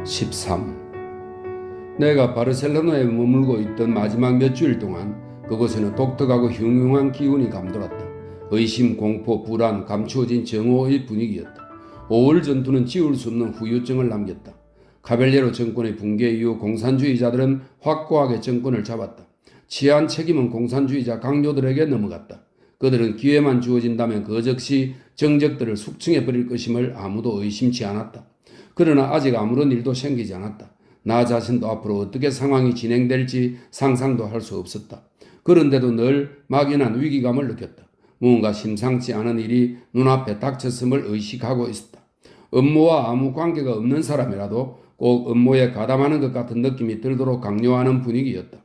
13. 내가 바르셀로나에 머물고 있던 마지막 몇 주일 동안 그곳에는 독특하고 흉흉한 기운이 감돌았다. 의심, 공포, 불안, 감추어진 정오의 분위기였다. 5월 전투는 지울 수 없는 후유증을 남겼다. 카벨레로 정권의 붕괴 이후 공산주의자들은 확고하게 정권을 잡았다. 치안 책임은 공산주의자 강요들에게 넘어갔다. 그들은 기회만 주어진다면 그 즉시 정적들을 숙청해버릴 것임을 아무도 의심치 않았다. 그러나 아직 아무런 일도 생기지 않았다. 나 자신도 앞으로 어떻게 상황이 진행될지 상상도 할 수 없었다. 그런데도 늘 막연한 위기감을 느꼈다. 무언가 심상치 않은 일이 눈앞에 닥쳤음을 의식하고 있었다. 업무와 아무 관계가 없는 사람이라도 꼭 업무에 가담하는 것 같은 느낌이 들도록 강요하는 분위기였다.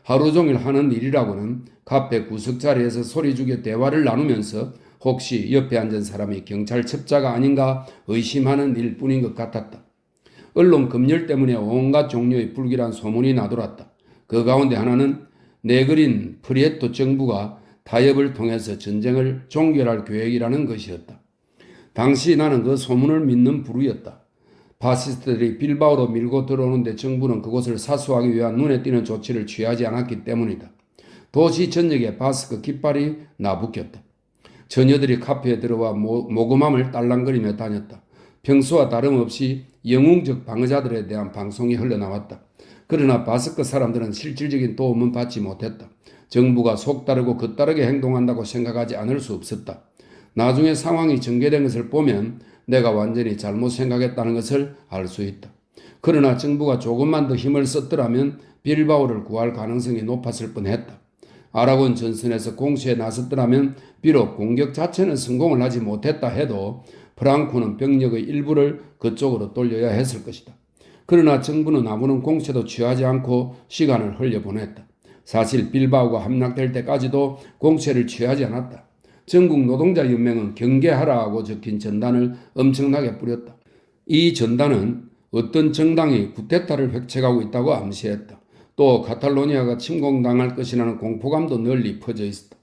하루 종일 하는 일이라고는 카페 구석자리에서 소리죽여 대화를 나누면서 혹시 옆에 앉은 사람이 경찰 첩자가 아닌가 의심하는 일뿐인 것 같았다. 언론 검열 때문에 온갖 종류의 불길한 소문이 나돌았다. 그 가운데 하나는 내그린 프리에토 정부가 타협을 통해서 전쟁을 종결할 계획이라는 것이었다. 당시 나는 그 소문을 믿는 부류였다. 파시스트들이 빌바오로 밀고 들어오는데 정부는 그곳을 사수하기 위한 눈에 띄는 조치를 취하지 않았기 때문이다. 도시 전역에 바스크 깃발이 나부꼈다. 처녀들이 카페에 들어와 모금함을 딸랑거리며 다녔다. 평소와 다름없이 영웅적 방어자들에 대한 방송이 흘러나왔다. 그러나 바스크 사람들은 실질적인 도움은 받지 못했다. 정부가 속다르고 겉다르게 행동한다고 생각하지 않을 수 없었다. 나중에 상황이 전개된 것을 보면 내가 완전히 잘못 생각했다는 것을 알 수 있다. 그러나 정부가 조금만 더 힘을 썼더라면 빌바오를 구할 가능성이 높았을 뻔했다. 아라곤 전선에서 공세에 나섰더라면 비록 공격 자체는 성공을 하지 못했다 해도 프랑코는 병력의 일부를 그쪽으로 돌려야 했을 것이다. 그러나 정부는 아무런 공세도 취하지 않고 시간을 흘려보냈다. 사실 빌바오가 함락될 때까지도 공세를 취하지 않았다. 전국 노동자 연맹은 경계하라고 적힌 전단을 엄청나게 뿌렸다. 이 전단은 어떤 정당이 쿠데타를 획책하고 있다고 암시했다. 또 카탈로니아가 침공당할 것이라는 공포감도 널리 퍼져 있었다.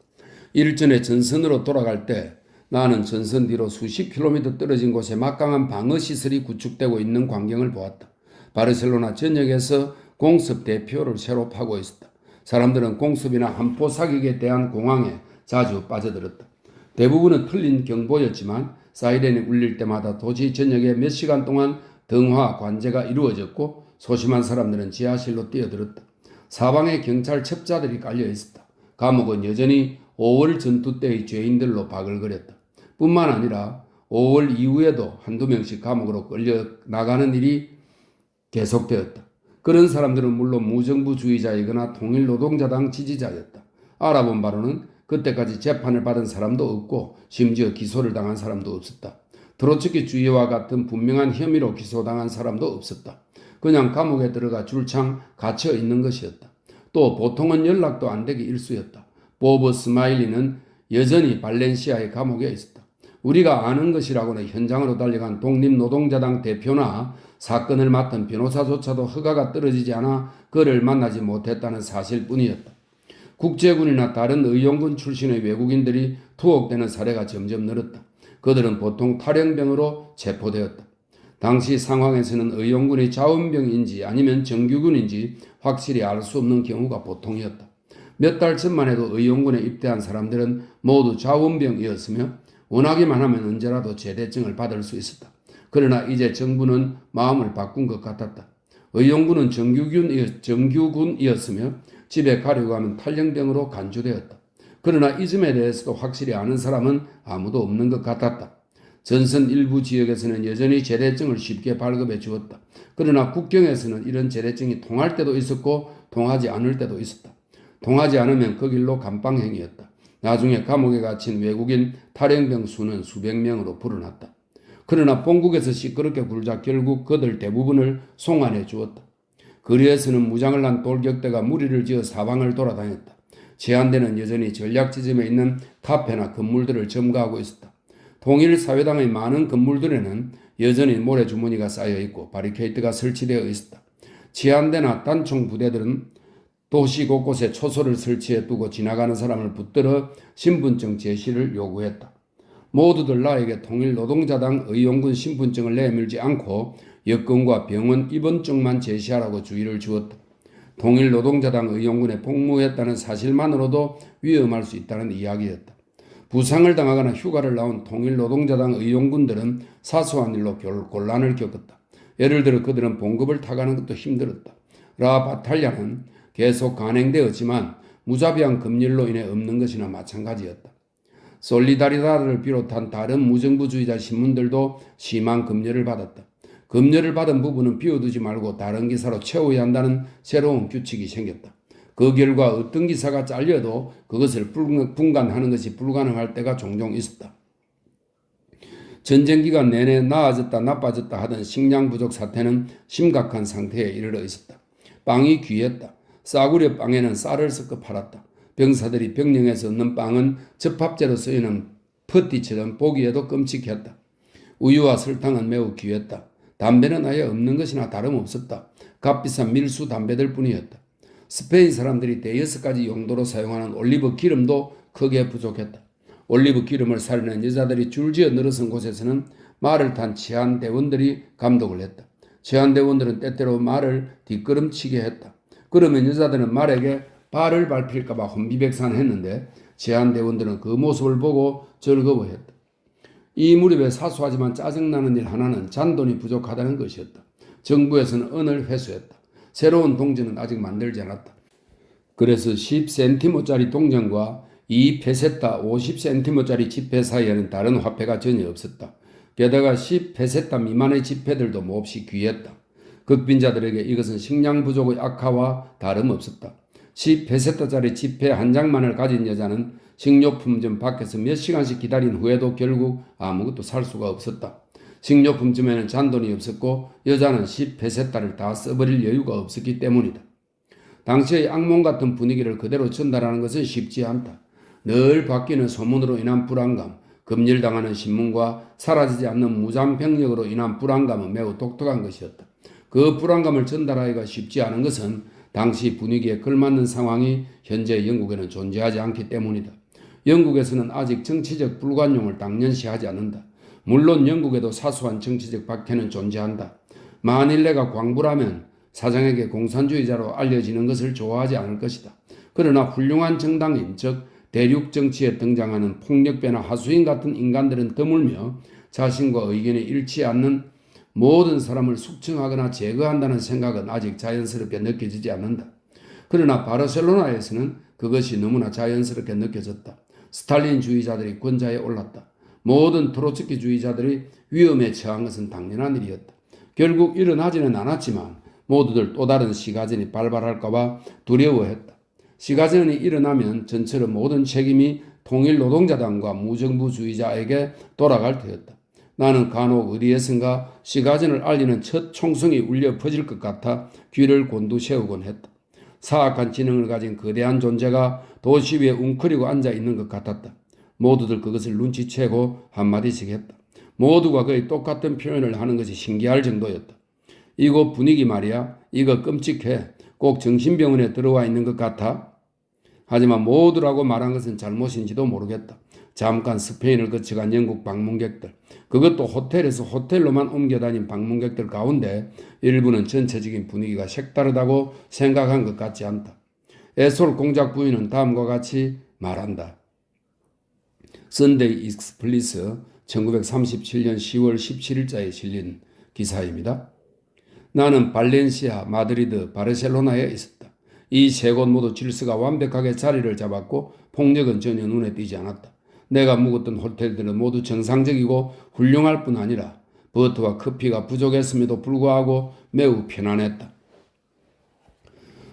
일전에 전선으로 돌아갈 때 나는 전선 뒤로 수십 킬로미터 떨어진 곳에 막강한 방어시설이 구축되고 있는 광경을 보았다. 바르셀로나 전역에서 공습 대표를 새로 파고 있었다. 사람들은 공습이나 함포 사격에 대한 공황에 자주 빠져들었다. 대부분은 틀린 경보였지만 사이렌이 울릴 때마다 도시 전역에 몇 시간 동안 등화 관제가 이루어졌고 소심한 사람들은 지하실로 뛰어들었다. 사방에 경찰 첩자들이 깔려 있었다. 감옥은 여전히 5월 전투 때의 죄인들로 바글거렸다. 뿐만 아니라 5월 이후에도 한두 명씩 감옥으로 끌려 나가는 일이 계속되었다. 그런 사람들은 물론 무정부주의자이거나 통일노동자당 지지자였다. 알아본 바로는 그때까지 재판을 받은 사람도 없고 심지어 기소를 당한 사람도 없었다. 트로츠키주의와 같은 분명한 혐의로 기소당한 사람도 없었다. 그냥 감옥에 들어가 줄창 갇혀 있는 것이었다. 또 보통은 연락도 안 되기 일쑤였다. 보브 스마일리는 여전히 발렌시아의 감옥에 있었다. 우리가 아는 것이라고는 현장으로 달려간 독립노동자당 대표나 사건을 맡은 변호사조차도 허가가 떨어지지 않아 그를 만나지 못했다는 사실뿐이었다. 국제군이나 다른 의용군 출신의 외국인들이 투옥되는 사례가 점점 늘었다. 그들은 보통 탈영병으로 체포되었다. 당시 상황에서는 의용군이 자원병인지 아니면 정규군인지 확실히 알 수 없는 경우가 보통이었다. 몇 달 전만 해도 의용군에 입대한 사람들은 모두 자원병이었으며 원하기만 하면 언제라도 제대증을 받을 수 있었다. 그러나 이제 정부는 마음을 바꾼 것 같았다. 의용군은 정규군이었으며 집에 가려고 하면 탈영병으로 간주되었다. 그러나 이 점에 대해서도 확실히 아는 사람은 아무도 없는 것 같았다. 전선 일부 지역에서는 여전히 제대증을 쉽게 발급해 주었다. 그러나 국경에서는 이런 제대증이 통할 때도 있었고 통하지 않을 때도 있었다. 통하지 않으면 그 길로 감방행이었다. 나중에 감옥에 갇힌 외국인 탈영병 수는 수백 명으로 불어났다. 그러나 본국에서 시끄럽게 굴자 결국 그들 대부분을 송환해 주었다. 거리에서는 무장을 한 돌격대가 무리를 지어 사방을 돌아다녔다. 제한대는 여전히 전략 지점에 있는 카페나 건물들을 점거하고 있었다. 통일사회당의 많은 건물들에는 여전히 모래주머니가 쌓여있고 바리케이트가 설치되어 있었다. 치안대나 단총 부대들은 도시 곳곳에 초소를 설치해 두고 지나가는 사람을 붙들어 신분증 제시를 요구했다. 모두들 나에게 통일노동자당 의용군 신분증을 내밀지 않고 여권과 병원 입원증만 제시하라고 주의를 주었다. 통일노동자당 의용군에 복무했다는 사실만으로도 위험할 수 있다는 이야기였다. 부상을 당하거나 휴가를 나온 통일노동자당 의용군들은 사소한 일로 곤란을 겪었다. 예를 들어 그들은 봉급을 타가는 것도 힘들었다. 라 바탈야는 계속 간행되었지만 무자비한 금일로 인해 없는 것이나 마찬가지였다. 솔리다리다를 비롯한 다른 무정부주의자 신문들도 심한 금열을 받았다. 금열을 받은 부분은 비워두지 말고 다른 기사로 채워야 한다는 새로운 규칙이 생겼다. 그 결과 어떤 기사가 잘려도 그것을 분간하는 것이 불가능할 때가 종종 있었다. 전쟁 기간 내내 나아졌다 나빠졌다 하던 식량 부족 사태는 심각한 상태에 이르러 있었다. 빵이 귀했다. 싸구려 빵에는 쌀을 섞어 팔았다. 병사들이 병령에서 얻는 빵은 접합제로 쓰이는 퍼티처럼 보기에도 끔찍했다. 우유와 설탕은 매우 귀했다. 담배는 아예 없는 것이나 다름없었다. 값비싼 밀수 담배들 뿐이었다. 스페인 사람들이 대여섯 가지 용도로 사용하는 올리브 기름도 크게 부족했다. 올리브 기름을 사려는 여자들이 줄지어 늘어선 곳에서는 말을 탄 치안 대원들이 감독을 했다. 치안 대원들은 때때로 말을 뒷걸음치게 했다. 그러면 여자들은 말에게 발을 밟힐까봐 혼비백산했는데 치안 대원들은 그 모습을 보고 즐거워했다. 이 무렵에 사소하지만 짜증나는 일 하나는 잔돈이 부족하다는 것이었다. 정부에서는 은을 회수했다. 새로운 동전은 아직 만들지 않았다. 그래서 10센티모짜리 동전과 2페세타 50센티모짜리 지폐 사이에는 다른 화폐가 전혀 없었다. 게다가 10페세타 미만의 지폐들도 몹시 귀했다. 극빈자들에게 이것은 식량 부족의 악화와 다름없었다. 10페세타짜리 지폐 한 장만을 가진 여자는 식료품점 밖에서 몇 시간씩 기다린 후에도 결국 아무것도 살 수가 없었다. 식료품점에는 잔돈이 없었고 여자는 10페세타를 다 써버릴 여유가 없었기 때문이다. 당시의 악몽 같은 분위기를 그대로 전달하는 것은 쉽지 않다. 늘 바뀌는 소문으로 인한 불안감, 검열당하는 신문과 사라지지 않는 무장병력으로 인한 불안감은 매우 독특한 것이었다. 그 불안감을 전달하기가 쉽지 않은 것은 당시 분위기에 걸맞는 상황이 현재 영국에는 존재하지 않기 때문이다. 영국에서는 아직 정치적 불관용을 당연시하지 않는다. 물론 영국에도 사소한 정치적 박해는 존재한다. 만일 내가 광부라면 사장에게 공산주의자로 알려지는 것을 좋아하지 않을 것이다. 그러나 훌륭한 정당인 즉 대륙 정치에 등장하는 폭력배나 하수인 같은 인간들은 드물며 자신과 의견이 일치하지 않는 모든 사람을 숙청하거나 제거한다는 생각은 아직 자연스럽게 느껴지지 않는다. 그러나 바르셀로나에서는 그것이 너무나 자연스럽게 느껴졌다. 스탈린주의자들이 권좌에 올랐다. 모든 트로츠키주의자들이 위험에 처한 것은 당연한 일이었다. 결국 일어나지는 않았지만 모두들 또 다른 시가전이 발발할까봐 두려워했다. 시가전이 일어나면 전처럼 모든 책임이 통일노동자당과 무정부주의자에게 돌아갈 터였다. 나는 간혹 어디에선가 시가전을 알리는 첫 총성이 울려 퍼질 것 같아 귀를 곤두세우곤 했다. 사악한 지능을 가진 거대한 존재가 도시 위에 웅크리고 앉아 있는 것 같았다. 모두들 그것을 눈치채고 한마디씩 했다. 모두가 거의 똑같은 표현을 하는 것이 신기할 정도였다. 이곳 분위기 말이야. 이거 끔찍해. 꼭 정신병원에 들어와 있는 것 같아. 하지만 모두라고 말한 것은 잘못인지도 모르겠다. 잠깐 스페인을 거쳐간 영국 방문객들, 그것도 호텔에서 호텔로만 옮겨다닌 방문객들 가운데 일부는 전체적인 분위기가 색다르다고 생각한 것 같지 않다. 에솔 공작 부인은 다음과 같이 말한다. 선데이 익스플리스 1937년 10월 17일자에 실린 기사입니다. 나는 발렌시아, 마드리드, 바르셀로나에 있었다. 이 세 곳 모두 질서가 완벽하게 자리를 잡았고 폭력은 전혀 눈에 띄지 않았다. 내가 묵었던 호텔들은 모두 정상적이고 훌륭할 뿐 아니라 버터와 커피가 부족했음에도 불구하고 매우 편안했다.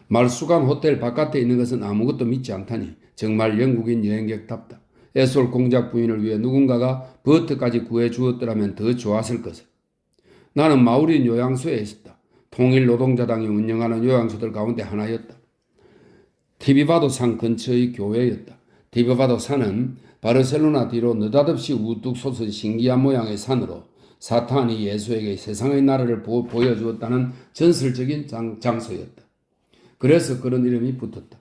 말쑥한 호텔 바깥에 있는 것은 아무것도 믿지 않다니 정말 영국인 여행객답다. 에솔 공작 부인을 위해 누군가가 버터까지 구해주었더라면 더 좋았을 것을. 나는 마우린 요양소에 있었다. 통일노동자당이 운영하는 요양소들 가운데 하나였다. 티비바도산 근처의 교회였다. 티비바도산은 바르셀로나 뒤로 느닷없이 우뚝 솟은 신기한 모양의 산으로 사탄이 예수에게 세상의 나라를 보여주었다는 전설적인 장소였다. 그래서 그런 이름이 붙었다.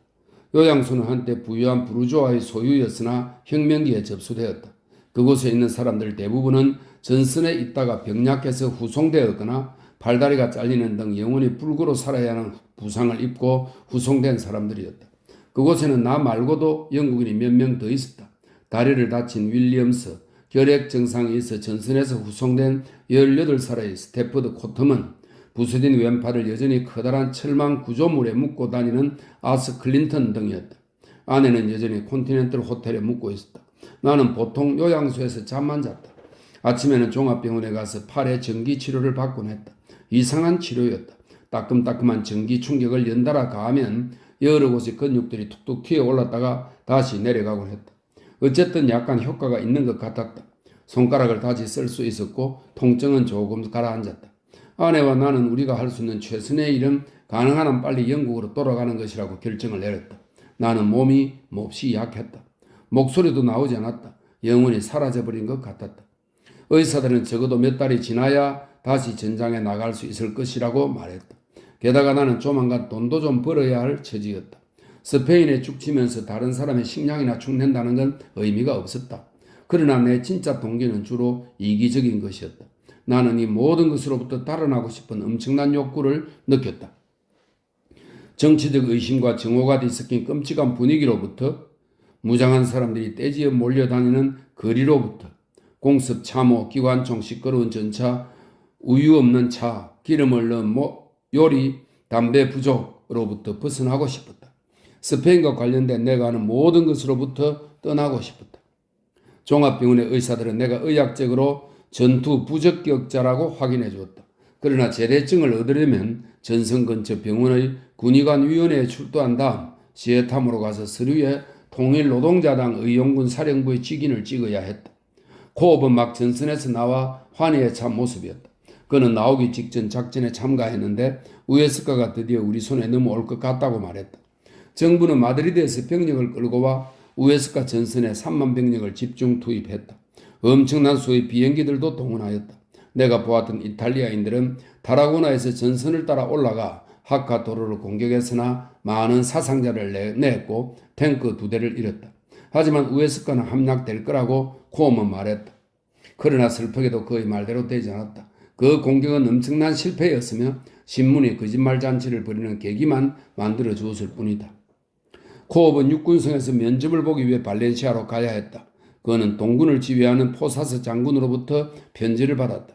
요양소는 한때 부유한 부르주아의 소유였으나 혁명기에 접수되었다. 그곳에 있는 사람들 대부분은 전선에 있다가 병약해서 후송되었거나 팔다리가 잘리는 등 영원히 불구로 살아야 하는 부상을 입고 후송된 사람들이었다. 그곳에는 나 말고도 영국인이 몇 명 더 있었다. 다리를 다친 윌리엄스, 결핵 증상이 있어 전선에서 후송된 18살의 스태퍼드 코텀은 부서진 왼팔을 여전히 커다란 철망 구조물에 묶고 다니는 아스 클린턴 등이었다. 아내는 여전히 콘티넨탈 호텔에 묵고 있었다. 나는 보통 요양소에서 잠만 잤다. 아침에는 종합병원에 가서 팔에 전기 치료를 받곤 했다. 이상한 치료였다. 따끔따끔한 전기 충격을 연달아 가하면 여러 곳의 근육들이 툭툭 튀어 올랐다가 다시 내려가곤 했다. 어쨌든 약간 효과가 있는 것 같았다. 손가락을 다시 쓸 수 있었고 통증은 조금 가라앉았다. 아내와 나는 우리가 할 수 있는 최선의 일은 가능한 한 빨리 영국으로 돌아가는 것이라고 결정을 내렸다. 나는 몸이 몹시 약했다. 목소리도 나오지 않았다. 영혼이 사라져버린 것 같았다. 의사들은 적어도 몇 달이 지나야 다시 전장에 나갈 수 있을 것이라고 말했다. 게다가 나는 조만간 돈도 좀 벌어야 할 처지였다. 스페인에 죽치면서 다른 사람의 식량이나 축낸다는 건 의미가 없었다. 그러나 내 진짜 동기는 주로 이기적인 것이었다. 나는 이 모든 것으로부터 달아나고 싶은 엄청난 욕구를 느꼈다. 정치적 의심과 정오가 뒤섞인 끔찍한 분위기로부터, 무장한 사람들이 떼지어 몰려다니는 거리로부터, 공습, 참호, 기관총, 시끄러운 전차, 우유 없는 차, 기름을 넣은 요리, 담배 부족으로부터 벗어나고 싶었다. 스페인과 관련된 내가 하는 모든 것으로부터 떠나고 싶었다. 종합병원의 의사들은 내가 의학적으로 전투 부적격자라고 확인해 주었다. 그러나 제대증을 얻으려면 전선 근처 병원의 군의관위원회에 출두한 다음 시애탐으로 가서 서류에 통일노동자당 의용군 사령부의 직인을 찍어야 했다. 코업은 막 전선에서 나와 환희에 찬 모습이었다. 그는 나오기 직전 작전에 참가했는데 우에스카가 드디어 우리 손에 넘어올 것 같다고 말했다. 정부는 마드리드에서 병력을 끌고 와 우에스카 전선에 3만 병력을 집중 투입했다. 엄청난 수의 비행기들도 동원하였다. 내가 보았던 이탈리아인들은 타라고나에서 전선을 따라 올라가 하카 도로를 공격했으나 많은 사상자를 냈고 탱크 2대를 잃었다. 하지만 우에스카는 함락될 거라고 코엄은 말했다. 그러나 슬프게도 그의 말대로 되지 않았다. 그 공격은 엄청난 실패였으며 신문이 거짓말 잔치를 벌이는 계기만 만들어 주었을 뿐이다. 코업은 육군성에서 면접을 보기 위해 발렌시아로 가야 했다. 그는 동군을 지휘하는 포사스 장군으로부터 편지를 받았다.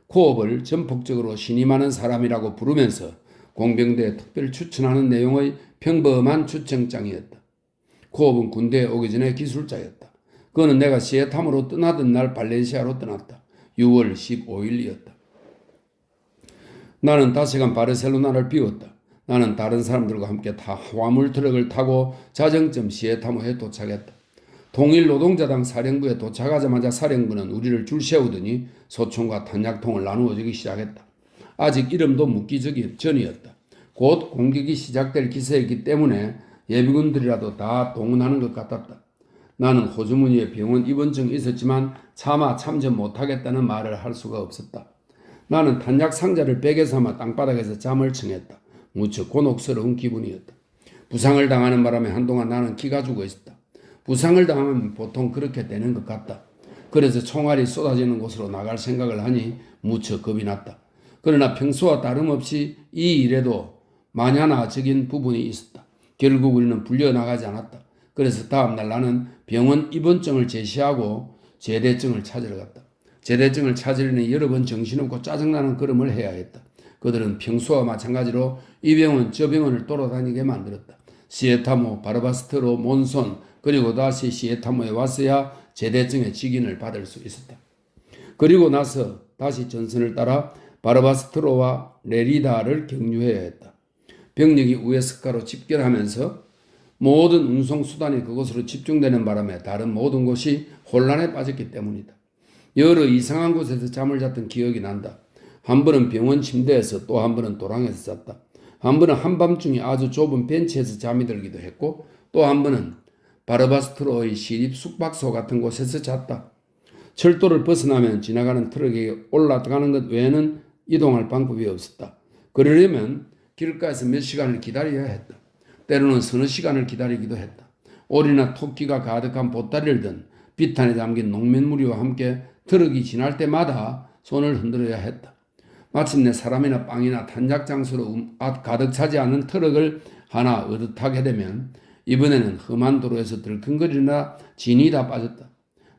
코업을 전폭적으로 신임하는 사람이라고 부르면서 공병대에 특별 추천하는 내용의 평범한 추천장이었다. 코업은 군대에 오기 전에 기술자였다. 그는 내가 시애탐으로 떠나던 날 발렌시아로 떠났다. 6월 15일이었다. 나는 다시금 바르셀로나를 비웠다. 나는 다른 사람들과 함께 화물 트럭을 타고 자정쯤 시애타모에 도착했다. 통일노동자당 사령부에 도착하자마자 사령부는 우리를 줄 세우더니 소총과 탄약통을 나누어 주기 시작했다. 아직 이름도 묻기 전이었다. 곧 공격이 시작될 기세였기 때문에 예비군들이라도 다 동원하는 것 같았다. 나는 호주머니에 병원 입원증이 있었지만 차마 참전 못하겠다는 말을 할 수가 없었다. 나는 탄약 상자를 베개 삼아 땅바닥에서 잠을 청했다. 무척 곤혹스러운 기분이었다. 부상을 당하는 바람에 한동안 나는 기가 죽어 있었다. 부상을 당하면 보통 그렇게 되는 것 같다. 그래서 총알이 쏟아지는 곳으로 나갈 생각을 하니 무척 겁이 났다. 그러나 평소와 다름없이 이 일에도 만연화적인 부분이 있었다. 결국 우리는 불려나가지 않았다. 그래서 다음날 나는 병원 입원증을 제시하고 제대증을 찾으러 갔다. 제대증을 찾으려니 여러 번 정신없고 짜증나는 걸음을 해야 했다. 그들은 평소와 마찬가지로 이 병원 저 병원을 돌아다니게 만들었다. 시에타모, 바르바스트로, 몬손 그리고 다시 시에타모에 왔어야 제대증의 직인을 받을 수 있었다. 그리고 나서 다시 전선을 따라 바르바스트로와 레리다를 경유해야 했다. 병력이 우에스카로 집결하면서 모든 운송수단이 그곳으로 집중되는 바람에 다른 모든 곳이 혼란에 빠졌기 때문이다. 여러 이상한 곳에서 잠을 잤던 기억이 난다. 한 번은 병원 침대에서 또 한 번은 도랑에서 잤다. 한 번은 한밤중에 아주 좁은 벤치에서 잠이 들기도 했고 또 한 번은 바르바스트로의 시립 숙박소 같은 곳에서 잤다. 철도를 벗어나면 지나가는 트럭에 올라가는 것 외에는 이동할 방법이 없었다. 그러려면 길가에서 몇 시간을 기다려야 했다. 때로는 서너 시간을 기다리기도 했다. 오리나 토끼가 가득한 보따리를 든 비탄에 담긴 농민무리와 함께 트럭이 지날 때마다 손을 흔들어야 했다. 마침내 사람이나 빵이나 탄작 장소로 가득 차지 않은 트럭을 하나 얻어타게 되면 이번에는 험한 도로에서 들컹거리나 진이 다 빠졌다.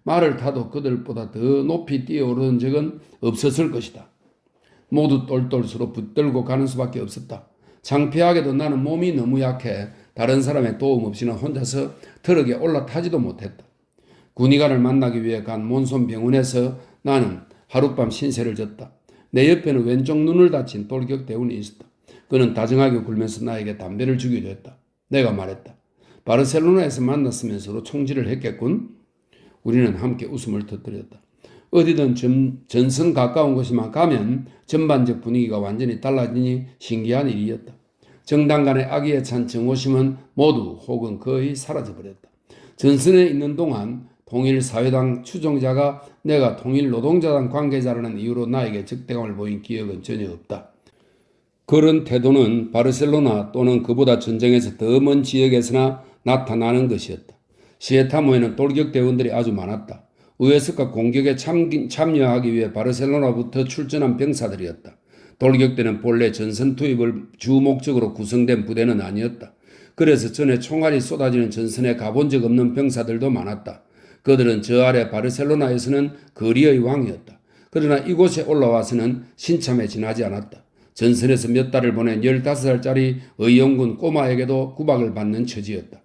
말을 타도 그들보다 더 높이 뛰어오르는 적은 없었을 것이다. 모두 똘똘 서로 붙들고 가는 수밖에 없었다. 창피하게도 나는 몸이 너무 약해 다른 사람의 도움 없이는 혼자서 트럭에 올라타지도 못했다. 군의관을 만나기 위해 간 몬손 병원에서 나는 하룻밤 신세를 졌다. 내 옆에는 왼쪽 눈을 다친 돌격 대원이 있었다. 그는 다정하게 굴면서 나에게 담배를 주기도 했다. 내가 말했다. 바르셀로나에서 만났으면 서로 총질을 했겠군. 우리는 함께 웃음을 터뜨렸다. 어디든 전선 가까운 곳에만 가면 전반적 분위기가 완전히 달라지니 신기한 일이었다. 정당 간의 악의에 찬 정오심은 모두 혹은 거의 사라져버렸다. 전선에 있는 동안 통일사회당 추종자가 내가 통일노동자당 관계자라는 이유로 나에게 적대감을 보인 기억은 전혀 없다. 그런 태도는 바르셀로나 또는 그보다 전쟁에서 더 먼 지역에서나 나타나는 것이었다. 시에타모에는 돌격대원들이 아주 많았다. 우에스카 공격에 참여하기 위해 바르셀로나부터 출전한 병사들이었다. 돌격대는 본래 전선 투입을 주 목적으로 구성된 부대는 아니었다. 그래서 전에 총알이 쏟아지는 전선에 가본 적 없는 병사들도 많았다. 그들은 저 아래 바르셀로나에서는 거리의 왕이었다. 그러나 이곳에 올라와서는 신참에 지나지 않았다. 전선에서 몇 달을 보낸 15살짜리 의용군 꼬마에게도 구박을 받는 처지였다.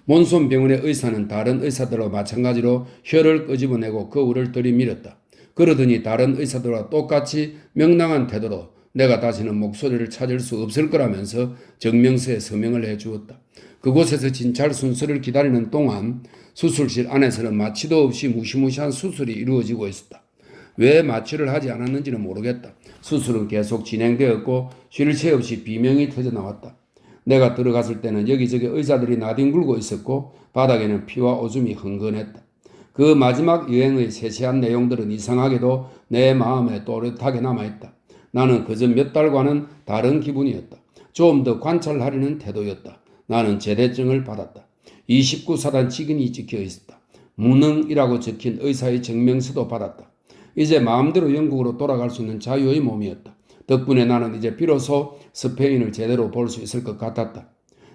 몬손 병원의 의사는 다른 의사들과 마찬가지로 혀를 끄집어내고 거울을 들이밀었다. 그러더니 다른 의사들과 똑같이 명랑한 태도로 내가 다시는 목소리를 찾을 수 없을 거라면서 정명서에 서명을 해주었다. 그곳에서 진찰 순서를 기다리는 동안 수술실 안에서는 마취도 없이 무시무시한 수술이 이루어지고 있었다. 왜 마취를 하지 않았는지는 모르겠다. 수술은 계속 진행되었고 쉴 새 없이 비명이 터져나왔다. 내가 들어갔을 때는 여기저기 의자들이 나뒹굴고 있었고 바닥에는 피와 오줌이 흥건했다. 그 마지막 여행의 세세한 내용들은 이상하게도 내 마음에 또렷하게 남아있다. 나는 그저 몇 달과는 다른 기분이었다. 좀 더 관찰하려는 태도였다. 나는 제대증을 받았다. 29사단 직인이 찍혀 있었다. 무능이라고 적힌 의사의 증명서도 받았다. 이제 마음대로 영국으로 돌아갈 수 있는 자유의 몸이었다. 덕분에 나는 이제 비로소 스페인을 제대로 볼 수 있을 것 같았다.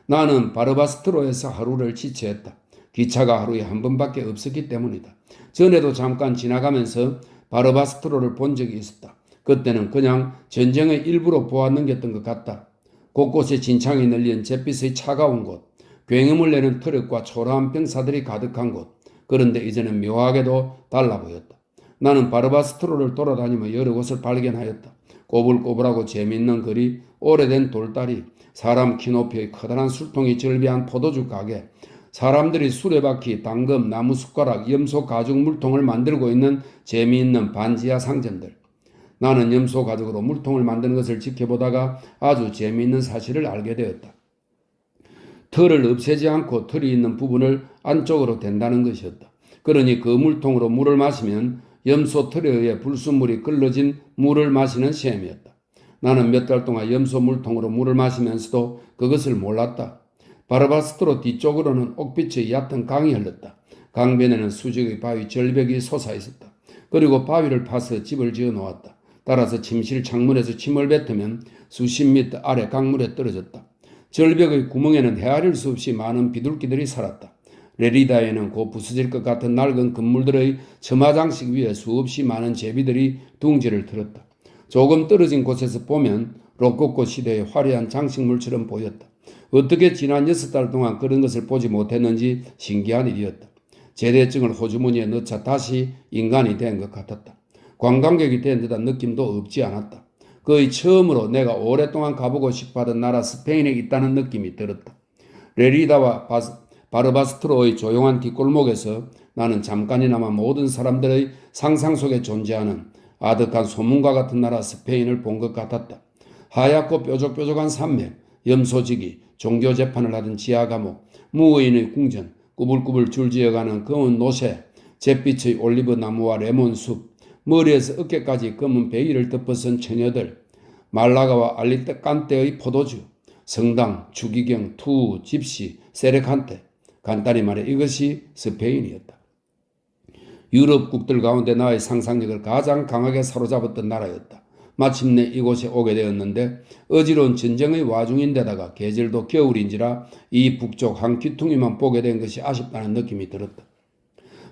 나는 바르바스트로에서 하루를 지체했다. 기차가 하루에 한 번밖에 없었기 때문이다. 전에도 잠깐 지나가면서 바르바스트로를 본 적이 있었다. 그때는 그냥 전쟁의 일부로 보아 넘겼던 것 같다. 곳곳에 진창이 널린 잿빛의 차가운 곳, 굉음을 내는 트럭과 초라한 병사들이 가득한 곳. 그런데 이제는 묘하게도 달라 보였다. 나는 바르바스트로를 돌아다니며 여러 곳을 발견하였다. 꼬불꼬불하고 재미있는 거리, 오래된 돌다리, 사람 키 높이의 커다란 술통이 절비한 포도주 가게, 사람들이 수레바퀴, 당금, 나무숟가락, 염소 가죽 물통을 만들고 있는 재미있는 반지하 상점들. 나는 염소 가죽으로 물통을 만드는 것을 지켜보다가 아주 재미있는 사실을 알게 되었다. 털을 없애지 않고 털이 있는 부분을 안쪽으로 댄다는 것이었다. 그러니 그 물통으로 물을 마시면 염소 털에 의해 불순물이 끌러진 물을 마시는 셈이었다. 나는 몇 달 동안 염소 물통으로 물을 마시면서도 그것을 몰랐다. 바르바스트로 뒤쪽으로는 옥빛의 얕은 강이 흘렀다. 강변에는 수직의 바위 절벽이 솟아 있었다. 그리고 바위를 파서 집을 지어 놓았다. 따라서 침실 창문에서 침을 뱉으면 수십 미터 아래 강물에 떨어졌다. 절벽의 구멍에는 헤아릴 수 없이 많은 비둘기들이 살았다. 레리다에는 곧 부서질 것 같은 낡은 건물들의 처마장식 위에 수없이 많은 제비들이 둥지를 틀었다. 조금 떨어진 곳에서 보면 로코코 시대의 화려한 장식물처럼 보였다. 어떻게 지난 6달 동안 그런 것을 보지 못했는지 신기한 일이었다. 제대증을 호주머니에 넣자 다시 인간이 된 것 같았다. 관광객이 된 듯한 느낌도 없지 않았다. 거의 처음으로 내가 오랫동안 가보고 싶어하던 나라 스페인에 있다는 느낌이 들었다. 레리다와 바르바스트로의 조용한 뒷골목에서 나는 잠깐이나마 모든 사람들의 상상 속에 존재하는 아득한 소문과 같은 나라 스페인을 본 것 같았다. 하얗고 뾰족뾰족한 산맥, 염소지기, 종교 재판을 하던 지하 감옥, 무의인의 궁전, 꾸불꾸불 줄지어가는 검은 노새, 잿빛의 올리브 나무와 레몬 숲, 머리에서 어깨까지 검은 베일을 덮어선 처녀들, 말라가와 알리깐테의 포도주, 성당, 주기경, 투, 집시, 세레칸테. 간단히 말해 이것이 스페인이었다. 유럽 국들 가운데 나의 상상력을 가장 강하게 사로잡았던 나라였다. 마침내 이곳에 오게 되었는데 어지러운 전쟁의 와중인데다가 계절도 겨울인지라 이 북쪽 한 귀퉁이만 보게 된 것이 아쉽다는 느낌이 들었다.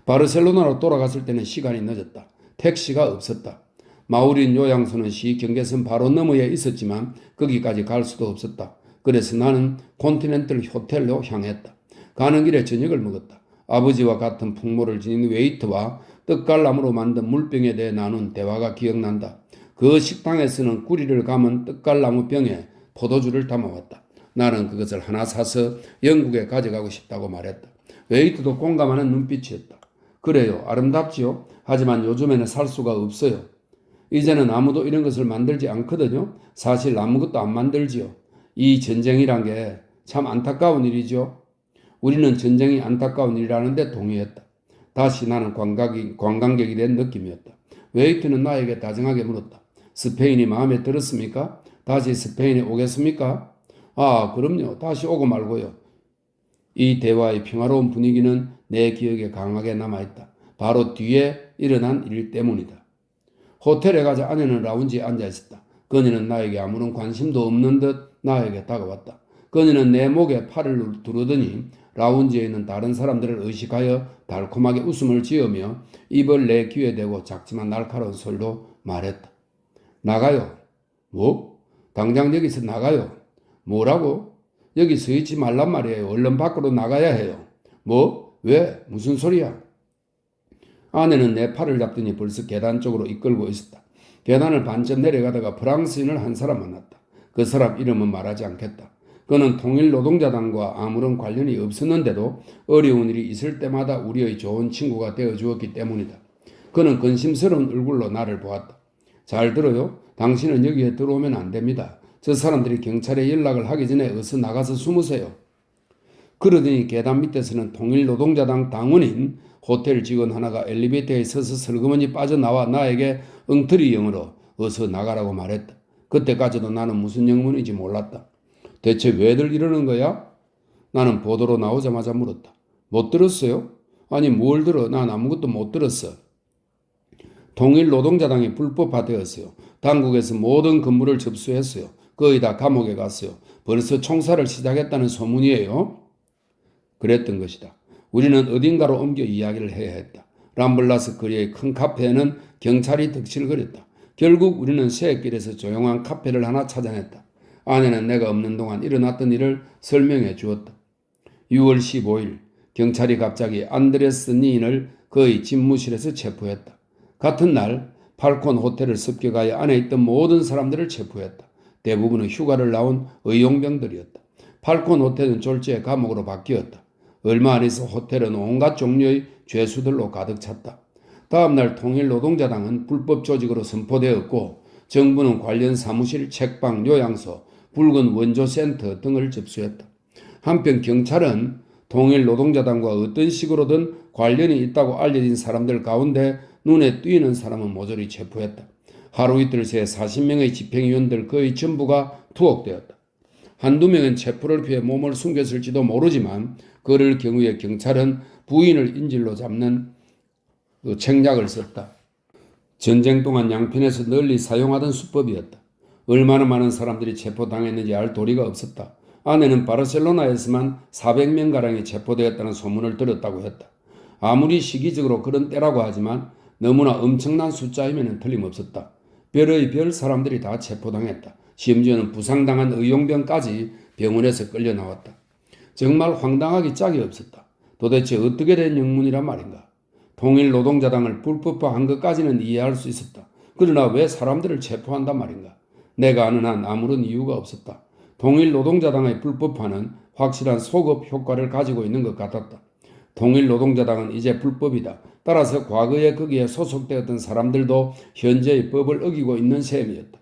바르셀로나로 돌아갔을 때는 시간이 늦었다. 택시가 없었다. 마우린 요양소는 시 경계선 바로 너머에 있었지만 거기까지 갈 수도 없었다. 그래서 나는 콘티넨탈 호텔로 향했다. 가는 길에 저녁을 먹었다. 아버지와 같은 풍모를 지닌 웨이터와 떡갈나무로 만든 물병에 대해 나눈 대화가 기억난다. 그 식당에서는 구리를 감은 떡갈나무 병에 포도주를 담아왔다. 나는 그것을 하나 사서 영국에 가져가고 싶다고 말했다. 웨이터도 공감하는 눈빛이었다. 그래요. 아름답지요. 하지만 요즘에는 살 수가 없어요. 이제는 아무도 이런 것을 만들지 않거든요. 사실 아무것도 안 만들지요. 이 전쟁이란 게 참 안타까운 일이죠. 우리는 전쟁이 안타까운 일이라는데 동의했다. 다시 나는 관광객이 된 느낌이었다. 웨이트는 나에게 다정하게 물었다. 스페인이 마음에 들었습니까? 다시 스페인에 오겠습니까? 아, 그럼요. 다시 오고 말고요. 이 대화의 평화로운 분위기는 내 기억에 강하게 남아있다. 바로 뒤에 일어난 일 때문이다. 호텔에 가자 아내는 라운지에 앉아있었다. 그녀는 나에게 아무런 관심도 없는 듯 나에게 다가왔다. 그녀는 내 목에 팔을 두르더니 라운지에 있는 다른 사람들을 의식하여 달콤하게 웃음을 지으며 입을 내 귀에 대고 작지만 날카로운 소리로 말했다. 나가요. 뭐? 당장 여기서 나가요. 뭐라고? 여기 서 있지 말란 말이에요. 얼른 밖으로 나가야 해요. 뭐? 왜? 무슨 소리야? 아내는 내 팔을 잡더니 벌써 계단 쪽으로 이끌고 있었다. 계단을 반쯤 내려가다가 프랑스인을 한 사람 만났다. 그 사람 이름은 말하지 않겠다. 그는 통일노동자당과 아무런 관련이 없었는데도 어려운 일이 있을 때마다 우리의 좋은 친구가 되어주었기 때문이다. 그는 근심스러운 얼굴로 나를 보았다. 잘 들어요? 당신은 여기에 들어오면 안 됩니다. 저 사람들이 경찰에 연락을 하기 전에 어서 나가서 숨으세요. 그러더니 계단 밑에서는 통일노동자당 당원인 호텔 직원 하나가 엘리베이터에 서서 슬그머니 빠져나와 나에게 엉터리 영어로 어서 나가라고 말했다. 그때까지도 나는 무슨 영문인지 몰랐다. 대체 왜들 이러는 거야? 나는 보도로 나오자마자 물었다. 못 들었어요? 아니 뭘 들어? 난 아무것도 못 들었어. 통일노동자당이 불법화되었어요. 당국에서 모든 건물을 접수했어요. 거의 다 감옥에 갔어요. 벌써 총살을 시작했다는 소문이에요. 그랬던 것이다. 우리는 어딘가로 옮겨 이야기를 해야 했다. 람블라스 거리의 큰 카페에는 경찰이 득실거렸다. 결국 우리는 새길에서 조용한 카페를 하나 찾아냈다. 아내는 내가 없는 동안 일어났던 일을 설명해 주었다. 6월 15일 경찰이 갑자기 안드레스 니인을 그의 집무실에서 체포했다. 같은 날 팔콘 호텔을 습격하여 안에 있던 모든 사람들을 체포했다. 대부분은 휴가를 나온 의용병들이었다. 팔콘 호텔은 졸지에 감옥으로 바뀌었다. 얼마 안 있어 호텔은 온갖 종류의 죄수들로 가득 찼다. 다음날 통일노동자당은 불법 조직으로 선포되었고 정부는 관련 사무실, 책방, 요양소, 붉은 원조센터 등을 접수했다. 한편 경찰은 통일노동자당과 어떤 식으로든 관련이 있다고 알려진 사람들 가운데 눈에 띄는 사람은 모조리 체포했다. 하루 이틀 새 40명의 집행위원들 거의 전부가 투옥되었다. 한두 명은 체포를 피해 몸을 숨겼을지도 모르지만 그럴 경우에 경찰은 부인을 인질로 잡는 책략을 썼다. 전쟁 동안 양편에서 널리 사용하던 수법이었다. 얼마나 많은 사람들이 체포당했는지 알 도리가 없었다. 아내는 바르셀로나에서만 400명가량이 체포되었다는 소문을 들었다고 했다. 아무리 시기적으로 그런 때라고 하지만 너무나 엄청난 숫자이면 틀림없었다. 별의 별 사람들이 다 체포당했다. 심지어는 부상당한 의용병까지 병원에서 끌려 나왔다. 정말 황당하기 짝이 없었다. 도대체 어떻게 된 영문이란 말인가? 통일노동자당을 불법화한 것까지는 이해할 수 있었다. 그러나 왜 사람들을 체포한단 말인가? 내가 아는 한 아무런 이유가 없었다. 통일노동자당의 불법화는 확실한 소급 효과를 가지고 있는 것 같았다. 통일노동자당은 이제 불법이다. 따라서 과거에 거기에 소속되었던 사람들도 현재의 법을 어기고 있는 셈이었다.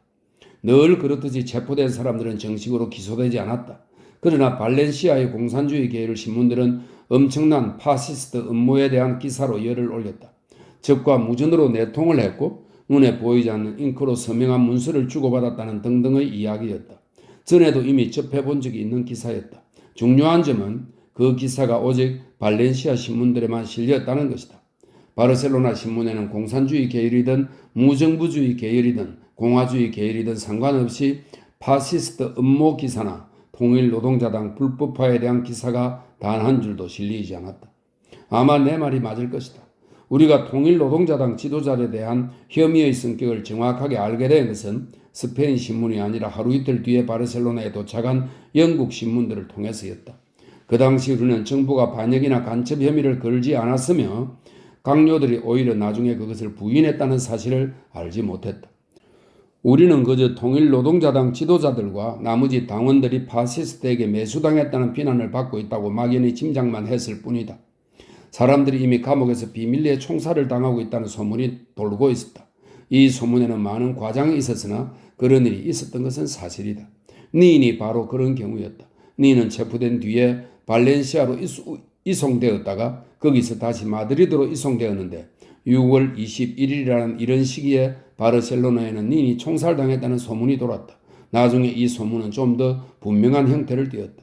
늘 그렇듯이 체포된 사람들은 정식으로 기소되지 않았다. 그러나 발렌시아의 공산주의 계열 신문들은 엄청난 파시스트 음모에 대한 기사로 열을 올렸다. 적과 무전으로 내통을 했고 눈에 보이지 않는 잉크로 서명한 문서를 주고받았다는 등등의 이야기였다. 전에도 이미 접해본 적이 있는 기사였다. 중요한 점은 그 기사가 오직 발렌시아 신문들에만 실렸다는 것이다. 바르셀로나 신문에는 공산주의 계열이든 무정부주의 계열이든 공화주의 계열이든 상관없이 파시스트 음모 기사나 통일노동자당 불법화에 대한 기사가 단 한 줄도 실리지 않았다. 아마 내 말이 맞을 것이다. 우리가 통일노동자당 지도자에 대한 혐의의 성격을 정확하게 알게 된 것은 스페인 신문이 아니라 하루 이틀 뒤에 바르셀로나에 도착한 영국 신문들을 통해서였다. 그 당시 우리는 정부가 반역이나 간첩 혐의를 걸지 않았으며 강요들이 오히려 나중에 그것을 부인했다는 사실을 알지 못했다. 우리는 그저 통일노동자당 지도자들과 나머지 당원들이 파시스트에게 매수당했다는 비난을 받고 있다고 막연히 짐작만 했을 뿐이다. 사람들이 이미 감옥에서 비밀리에 총살을 당하고 있다는 소문이 돌고 있었다. 이 소문에는 많은 과장이 있었으나 그런 일이 있었던 것은 사실이다. 니인이 바로 그런 경우였다. 니인은 체포된 뒤에 발렌시아로 이송되었다가 거기서 다시 마드리드로 이송되었는데 6월 21일이라는 이런 시기에 바르셀로나에는 니인이 총살당했다는 소문이 돌았다. 나중에 이 소문은 좀 더 분명한 형태를 띠었다.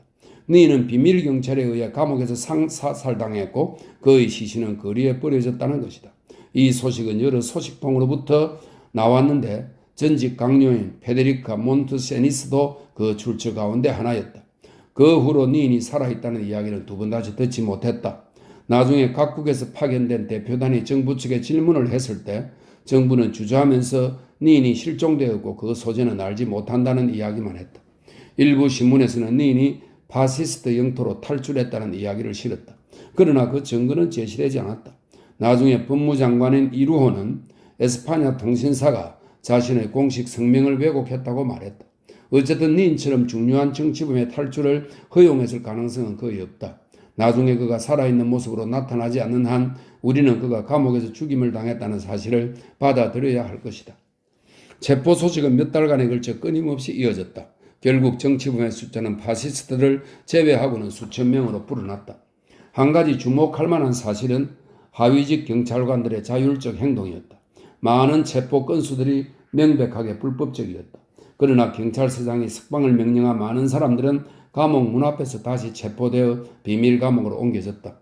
니인은 비밀경찰에 의해 감옥에서 사살당했고 그의 시신은 거리에 버려졌다는 것이다. 이 소식은 여러 소식통으로부터 나왔는데 전직 강요인 페데리카 몬트세니스도 그 출처 가운데 하나였다. 그 후로 니인이 살아있다는 이야기를 두 번 다시 듣지 못했다. 나중에 각국에서 파견된 대표단이 정부 측에 질문을 했을 때 정부는 주저하면서 니인이 실종되었고 그 소재는 알지 못한다는 이야기만 했다. 일부 신문에서는 니인이 파시스트 영토로 탈출했다는 이야기를 실었다. 그러나 그 증거는 제시되지 않았다. 나중에 법무장관인 이루호는 에스파냐 통신사가 자신의 공식 성명을 왜곡했다고 말했다. 어쨌든 니인처럼 중요한 정치범의 탈출을 허용했을 가능성은 거의 없다. 나중에 그가 살아있는 모습으로 나타나지 않는 한 우리는 그가 감옥에서 죽임을 당했다는 사실을 받아들여야 할 것이다. 체포 소식은 몇 달간에 걸쳐 끊임없이 이어졌다. 결국 정치범의 숫자는 파시스트를 제외하고는 수천 명으로 불어났다. 한 가지 주목할 만한 사실은 하위직 경찰관들의 자율적 행동이었다. 많은 체포 건수들이 명백하게 불법적이었다. 그러나 경찰서장이 석방을 명령한 많은 사람들은 감옥 문 앞에서 다시 체포되어 비밀 감옥으로 옮겨졌다.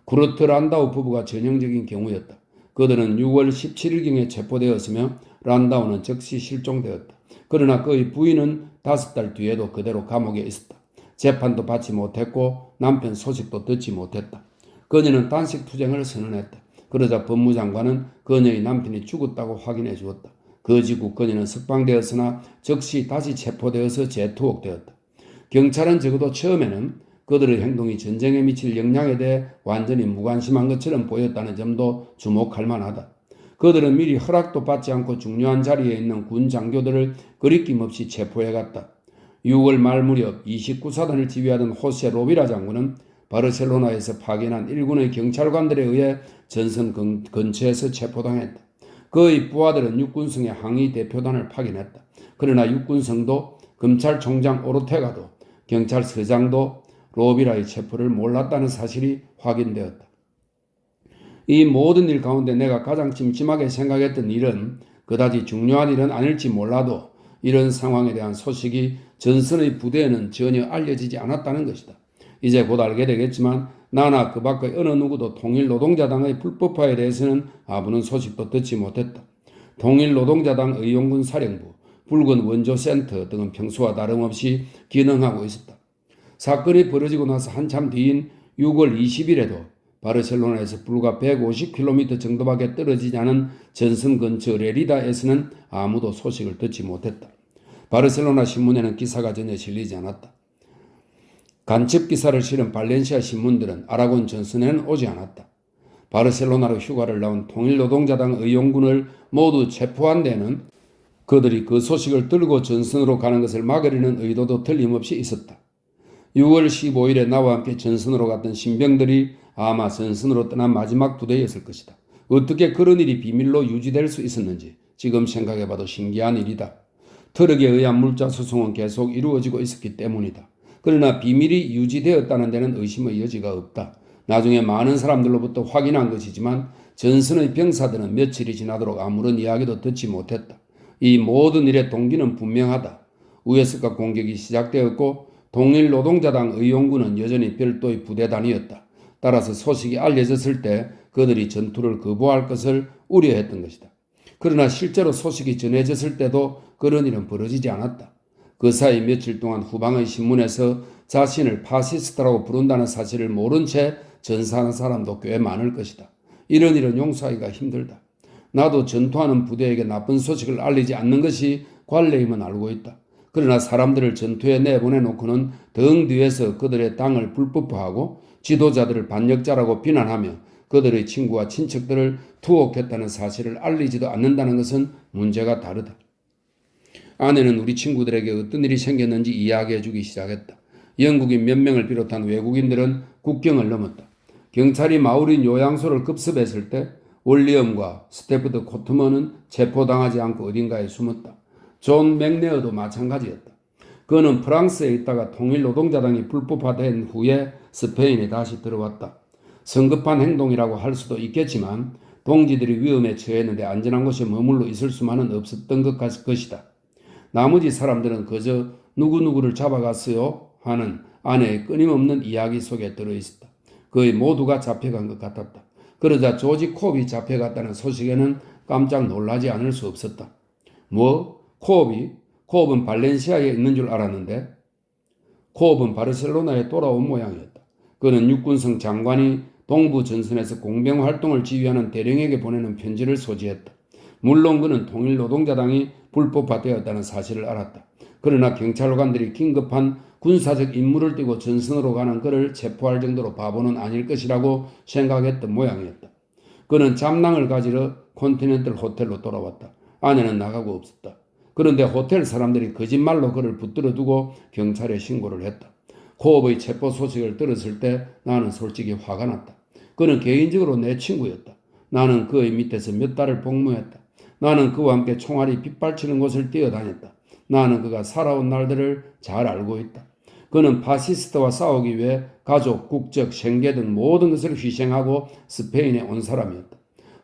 구르트 란다우 부부가 전형적인 경우였다. 그들은 6월 17일경에 체포되었으며 란다우는 즉시 실종되었다. 그러나 그의 부인은 5달 뒤에도 그대로 감옥에 있었다. 재판도 받지 못했고 남편 소식도 듣지 못했다. 그녀는 단식 투쟁을 선언했다. 그러자 법무장관은 그녀의 남편이 죽었다고 확인해 주었다. 그 직후 그녀는 석방되었으나 즉시 다시 체포되어서 재투옥되었다. 경찰은 적어도 처음에는 그들의 행동이 전쟁에 미칠 영향에 대해 완전히 무관심한 것처럼 보였다는 점도 주목할 만하다. 그들은 미리 허락도 받지 않고 중요한 자리에 있는 군 장교들을 거리낌 없이 체포해갔다. 6월 말 무렵 29사단을 지휘하던 호세 로비라 장군은 바르셀로나에서 파견한 일군의 경찰관들에 의해 전선 근처에서 체포당했다. 그의 부하들은 육군성의 항의 대표단을 파견했다. 그러나 육군성도 검찰총장 오르테가도 경찰서장도 로비라의 체포를 몰랐다는 사실이 확인되었다. 이 모든 일 가운데 내가 가장 찜찜하게 생각했던 일은 그다지 중요한 일은 아닐지 몰라도 이런 상황에 대한 소식이 전선의 부대에는 전혀 알려지지 않았다는 것이다. 이제 곧 알게 되겠지만 나나 그 밖의 어느 누구도 통일노동자당의 불법화에 대해서는 아무런 소식도 듣지 못했다. 통일노동자당 의용군 사령부, 붉은 원조센터 등은 평소와 다름없이 기능하고 있었다. 사건이 벌어지고 나서 한참 뒤인 6월 20일에도 바르셀로나에서 불과 150km 정도밖에 떨어지지 않은 전선 근처 레리다에서는 아무도 소식을 듣지 못했다. 바르셀로나 신문에는 기사가 전혀 실리지 않았다. 간첩 기사를 실은 발렌시아 신문들은 아라곤 전선에는 오지 않았다. 바르셀로나로 휴가를 나온 통일노동자당 의용군을 모두 체포한 데는 그들이 그 소식을 들고 전선으로 가는 것을 막으려는 의도도 틀림없이 있었다. 6월 15일에 나와 함께 전선으로 갔던 신병들이 아마 전선으로 떠난 마지막 부대였을 것이다. 어떻게 그런 일이 비밀로 유지될 수 있었는지 지금 생각해봐도 신기한 일이다. 트럭에 의한 물자 수송은 계속 이루어지고 있었기 때문이다. 그러나 비밀이 유지되었다는 데는 의심의 여지가 없다. 나중에 많은 사람들로부터 확인한 것이지만 전선의 병사들은 며칠이 지나도록 아무런 이야기도 듣지 못했다. 이 모든 일의 동기는 분명하다. 우에스카 공격이 시작되었고 통일노동자당 의용군은 여전히 별도의 부대단이었다. 따라서 소식이 알려졌을 때 그들이 전투를 거부할 것을 우려했던 것이다. 그러나 실제로 소식이 전해졌을 때도 그런 일은 벌어지지 않았다. 그 사이 며칠 동안 후방의 신문에서 자신을 파시스트라고 부른다는 사실을 모른 채 전사하는 사람도 꽤 많을 것이다. 이런 일은 용서하기가 힘들다. 나도 전투하는 부대에게 나쁜 소식을 알리지 않는 것이 관례임은 알고 있다. 그러나 사람들을 전투에 내보내놓고는 등 뒤에서 그들의 당을 불법화하고 지도자들을 반역자라고 비난하며 그들의 친구와 친척들을 투옥했다는 사실을 알리지도 않는다는 것은 문제가 다르다. 아내는 우리 친구들에게 어떤 일이 생겼는지 이야기해주기 시작했다. 영국인 몇 명을 비롯한 외국인들은 국경을 넘었다. 경찰이 마우린 요양소를 급습했을 때 월리엄과 스테프드 코트먼은 체포당하지 않고 어딘가에 숨었다. 존 맥네어도 마찬가지였다. 그는 프랑스에 있다가 통일노동자당이 불법화된 후에 스페인에 다시 들어왔다. 성급한 행동이라고 할 수도 있겠지만 동지들이 위험에 처했는데 안전한 곳에 머물러 있을 수만은 없었던 것이다. 나머지 사람들은 그저 누구누구를 잡아갔어요 하는 아내의 끊임없는 이야기 속에 들어있었다. 거의 모두가 잡혀간 것 같았다. 그러자 조지 콥이 잡혀갔다는 소식에는 깜짝 놀라지 않을 수 없었다. 뭐? 콥이? 콥은 발렌시아에 있는 줄 알았는데 콥은 바르셀로나에 돌아온 모양이었다. 그는 육군성 장관이 동부 전선에서 공병 활동을 지휘하는 대령에게 보내는 편지를 소지했다. 물론 그는 통일노동자당이 불법화되었다는 사실을 알았다. 그러나 경찰관들이 긴급한 군사적 임무를 띠고 전선으로 가는 그를 체포할 정도로 바보는 아닐 것이라고 생각했던 모양이었다. 그는 잡낭을 가지러 콘티넨탈 호텔로 돌아왔다. 아내는 나가고 없었다. 그런데 호텔 사람들이 거짓말로 그를 붙들어 두고 경찰에 신고를 했다. 콥의 체포 소식을 들었을 때 나는 솔직히 화가 났다. 그는 개인적으로 내 친구였다. 나는 그의 밑에서 몇 달을 복무했다. 나는 그와 함께 총알이 빗발치는 곳을 뛰어다녔다. 나는 그가 살아온 날들을 잘 알고 있다. 그는 파시스트와 싸우기 위해 가족, 국적, 생계 등 모든 것을 희생하고 스페인에 온 사람이었다.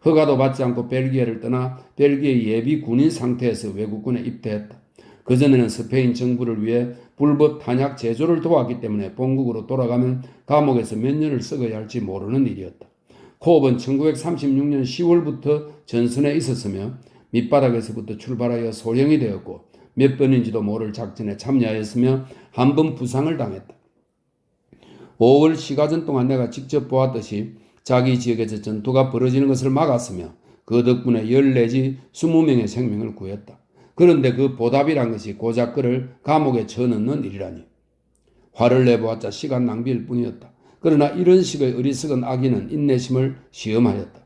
허가도 받지 않고 벨기에를 떠나 벨기에 예비 군인 상태에서 외국군에 입대했다. 그전에는 스페인 정부를 위해 불법 탄약 제조를 도왔기 때문에 본국으로 돌아가면 감옥에서 몇 년을 썩어야 할지 모르는 일이었다. 콥은 1936년 10월부터 전선에 있었으며 밑바닥에서부터 출발하여 소령이 되었고 몇 번인지도 모를 작전에 참여하였으며 한 번 부상을 당했다. 5월 시가전 동안 내가 직접 보았듯이 자기 지역에서 전투가 벌어지는 것을 막았으며 그 덕분에 10 내지 20명의 생명을 구했다. 그런데 그 보답이란 것이 고작 그를 감옥에 쳐넣는 일이라니. 화를 내보았자 시간 낭비일 뿐이었다. 그러나 이런 식의 어리석은 악인은 인내심을 시험하였다.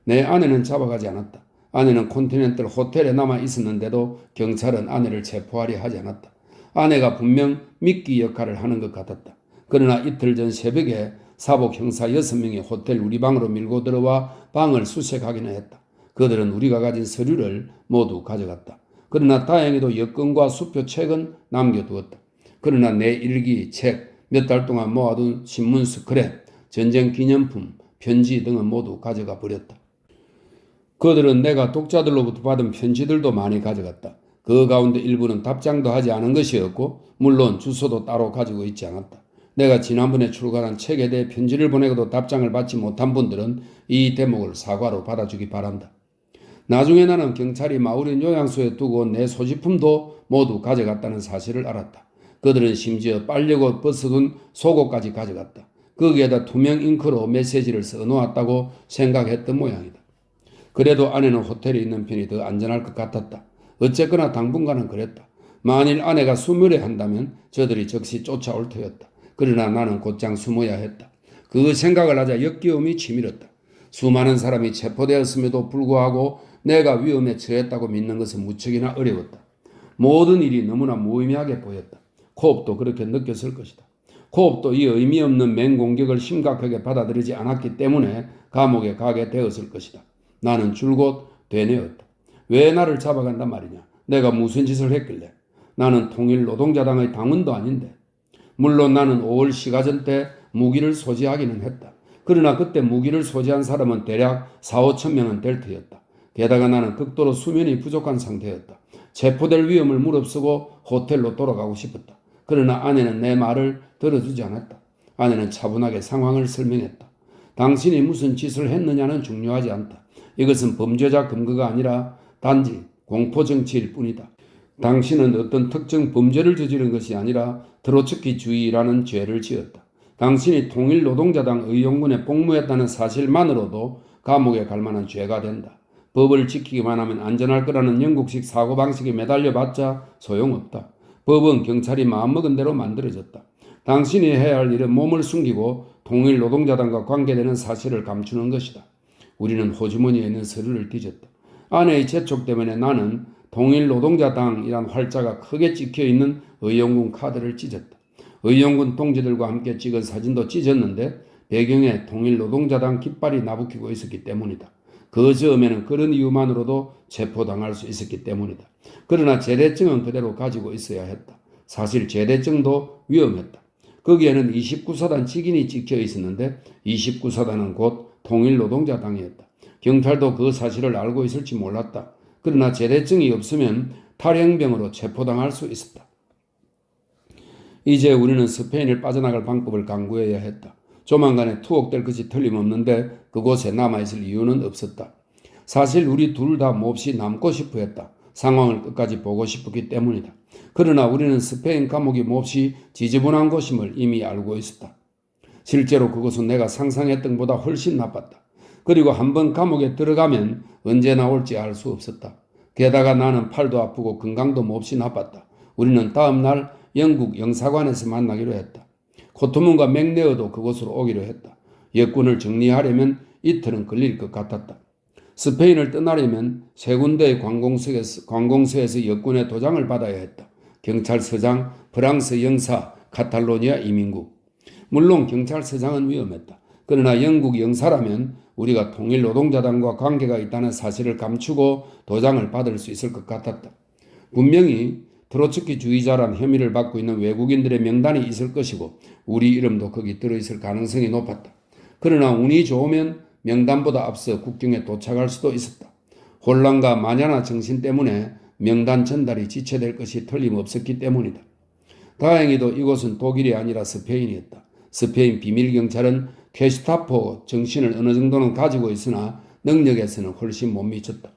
내 아내는 잡아가지 않았다. 아내는 콘티넨탈 호텔에 남아 있었는데도 경찰은 아내를 체포하려 하지 않았다. 아내가 분명 미끼 역할을 하는 것 같았다. 그러나 이틀 전 새벽에 사복 형사 6명이 호텔 우리 방으로 밀고 들어와 방을 수색하기는 했다. 그들은 우리가 가진 서류를 모두 가져갔다. 그러나 다행히도 여권과 수표 책은 남겨두었다. 그러나 내 일기, 책, 몇 달 동안 모아둔 신문 스크랩, 전쟁 기념품, 편지 등은 모두 가져가 버렸다. 그들은 내가 독자들로부터 받은 편지들도 많이 가져갔다. 그 가운데 일부는 답장도 하지 않은 것이었고 물론 주소도 따로 가지고 있지 않았다. 내가 지난번에 출간한 책에 대해 편지를 보내고도 답장을 받지 못한 분들은 이 대목을 사과로 받아주기 바란다. 나중에 나는 경찰이 마우린 요양소에 두고 온 내 소지품도 모두 가져갔다는 사실을 알았다. 그들은 심지어 빨려고 벗어둔 속옷까지 가져갔다. 거기에다 투명 잉크로 메시지를 써놓았다고 생각했던 모양이다. 그래도 아내는 호텔에 있는 편이 더 안전할 것 같았다. 어쨌거나 당분간은 그랬다. 만일 아내가 숨으려 한다면 저들이 즉시 쫓아올 터였다. 그러나 나는 곧장 숨어야 했다. 그 생각을 하자 역겨움이 치밀었다. 수많은 사람이 체포되었음에도 불구하고 내가 위험에 처했다고 믿는 것은 무척이나 어려웠다. 모든 일이 너무나 무의미하게 보였다. 콥도 그렇게 느꼈을 것이다. 콥도 이 의미 없는 맹공격을 심각하게 받아들이지 않았기 때문에 감옥에 가게 되었을 것이다. 나는 줄곧 되뇌었다. 왜 나를 잡아간단 말이냐? 내가 무슨 짓을 했길래? 나는 통일노동자당의 당원도 아닌데. 물론 나는 5월 시가전 때 무기를 소지하기는 했다. 그러나 그때 무기를 소지한 사람은 대략 4, 5천 명은 될 터였다. 게다가 나는 극도로 수면이 부족한 상태였다. 체포될 위험을 무릅쓰고 호텔로 돌아가고 싶었다. 그러나 아내는 내 말을 들어주지 않았다. 아내는 차분하게 상황을 설명했다. 당신이 무슨 짓을 했느냐는 중요하지 않다. 이것은 범죄자 금거가 아니라 단지 공포정치일 뿐이다. 당신은 어떤 특정 범죄를 저지른 것이 아니라 트로츠키주의라는 죄를 지었다. 당신이 통일노동자당 의용군에 복무했다는 사실만으로도 감옥에 갈 만한 죄가 된다. 법을 지키기만 하면 안전할 거라는 영국식 사고방식에 매달려봤자 소용없다. 법은 경찰이 마음먹은 대로 만들어졌다. 당신이 해야 할 일은 몸을 숨기고 통일노동자당과 관계되는 사실을 감추는 것이다. 우리는 호주머니에 있는 서류를 뒤졌다. 아내의 재촉 때문에 나는 통일노동자당이란 활자가 크게 찍혀있는 의용군 카드를 찢었다. 의용군 동지들과 함께 찍은 사진도 찢었는데 배경에 통일노동자당 깃발이 나부끼고 있었기 때문이다. 그 즈음에는 그런 이유만으로도 체포당할 수 있었기 때문이다. 그러나 제대증은 그대로 가지고 있어야 했다. 사실 제대증도 위험했다. 거기에는 29사단 직인이 찍혀 있었는데 29사단은 곧 통일노동자당이었다. 경찰도 그 사실을 알고 있을지 몰랐다. 그러나 제대증이 없으면 탈영병으로 체포당할 수 있었다. 이제 우리는 스페인을 빠져나갈 방법을 강구해야 했다. 조만간에 투옥될 것이 틀림없는데 그곳에 남아있을 이유는 없었다. 사실 우리 둘 다 몹시 남고 싶어 했다. 상황을 끝까지 보고 싶었기 때문이다. 그러나 우리는 스페인 감옥이 몹시 지저분한 곳임을 이미 알고 있었다. 실제로 그것은 내가 상상했던 것보다 훨씬 나빴다. 그리고 한번 감옥에 들어가면 언제 나올지 알 수 없었다. 게다가 나는 팔도 아프고 건강도 몹시 나빴다. 우리는 다음 날 영국 영사관에서 만나기로 했다. 코트문과 맥레어도 그곳으로 오기로 했다. 여권을 정리하려면 이틀은 걸릴 것 같았다. 스페인을 떠나려면 세 군데의 관공서에서 여권의 도장을 받아야 했다. 경찰서장, 프랑스 영사, 카탈로니아 이민국. 물론 경찰서장은 위험했다. 그러나 영국 영사라면 우리가 통일노동자당과 관계가 있다는 사실을 감추고 도장을 받을 수 있을 것 같았다. 분명히 트로츠키주의자란 혐의를 받고 있는 외국인들의 명단이 있을 것이고 우리 이름도 거기 들어있을 가능성이 높았다. 그러나 운이 좋으면 명단보다 앞서 국경에 도착할 수도 있었다. 혼란과 만연한 정신 때문에 명단 전달이 지체될 것이 틀림없었기 때문이다. 다행히도 이곳은 독일이 아니라 스페인이었다. 스페인 비밀경찰은 게슈타포 정신을 어느 정도는 가지고 있으나 능력에서는 훨씬 못 미쳤다.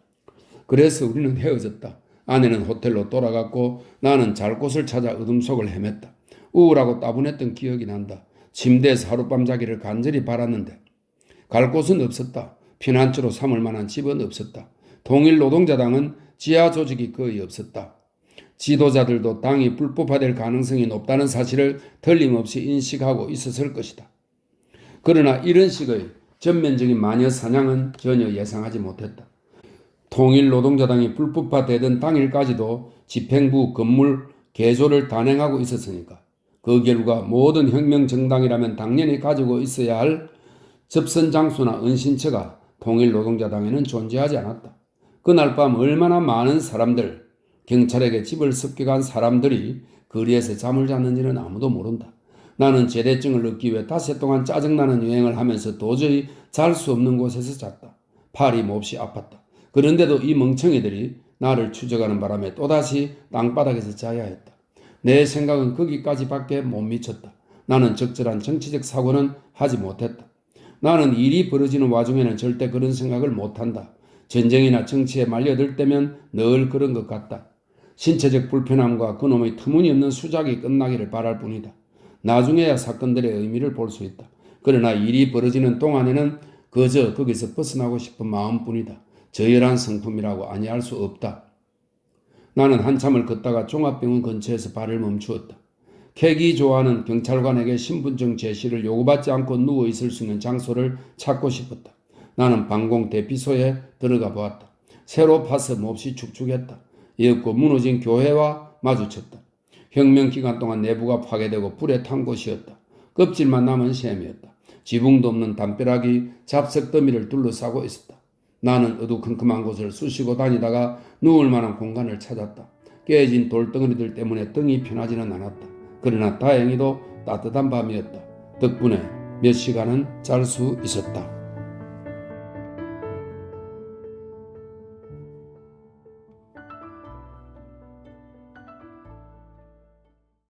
그래서 우리는 헤어졌다. 아내는 호텔로 돌아갔고 나는 잘 곳을 찾아 어둠 속을 헤맸다. 우울하고 따분했던 기억이 난다. 침대에서 하룻밤 자기를 간절히 바랐는데 갈 곳은 없었다. 피난처로 삼을 만한 집은 없었다. 통일노동자당은 지하 조직이 거의 없었다. 지도자들도 당이 불법화될 가능성이 높다는 사실을 틀림없이 인식하고 있었을 것이다. 그러나 이런 식의 전면적인 마녀 사냥은 전혀 예상하지 못했다. 통일노동자당이 불법화되던 당일까지도 집행부 건물 개조를 단행하고 있었으니까 그 결과 모든 혁명정당이라면 당연히 가지고 있어야 할 접선 장소나 은신처가 통일노동자당에는 존재하지 않았다. 그날 밤 얼마나 많은 사람들, 경찰에게 집을 습격한 사람들이 거리에서 잠을 잤는지는 아무도 모른다. 나는 제대증을 얻기 위해 닷새 동안 짜증나는 여행을 하면서 도저히 잘 수 없는 곳에서 잤다. 팔이 몹시 아팠다. 그런데도 이 멍청이들이 나를 추적하는 바람에 또다시 땅바닥에서 자야 했다. 내 생각은 거기까지밖에 못 미쳤다. 나는 적절한 정치적 사고는 하지 못했다. 나는 일이 벌어지는 와중에는 절대 그런 생각을 못한다. 전쟁이나 정치에 말려들 때면 늘 그런 것 같다. 신체적 불편함과 그놈의 터무니없는 수작이 끝나기를 바랄 뿐이다. 나중에야 사건들의 의미를 볼 수 있다. 그러나 일이 벌어지는 동안에는 그저 거기서 벗어나고 싶은 마음뿐이다. 저열한 성품이라고 아니할 수 없다. 나는 한참을 걷다가 종합병원 근처에서 발을 멈추었다. 객이 좋아하는 경찰관에게 신분증 제시를 요구받지 않고 누워있을 수 있는 장소를 찾고 싶었다. 나는 방공 대피소에 들어가 보았다. 새로 파서 몹시 축축했다. 이윽고 무너진 교회와 마주쳤다. 혁명 기간 동안 내부가 파괴되고 불에 탄 곳이었다. 껍질만 남은 셈이었다. 지붕도 없는 담벼락이 잡석 더미를 둘러싸고 있었다. 나는 어두컴컴한 곳을 쑤시고 다니다가 누울 만한 공간을 찾았다. 깨진 돌덩어리들 때문에 등이 편하지는 않았다. 그러나 다행히도 따뜻한 밤이었다. 덕분에 몇 시간은 잘 수 있었다.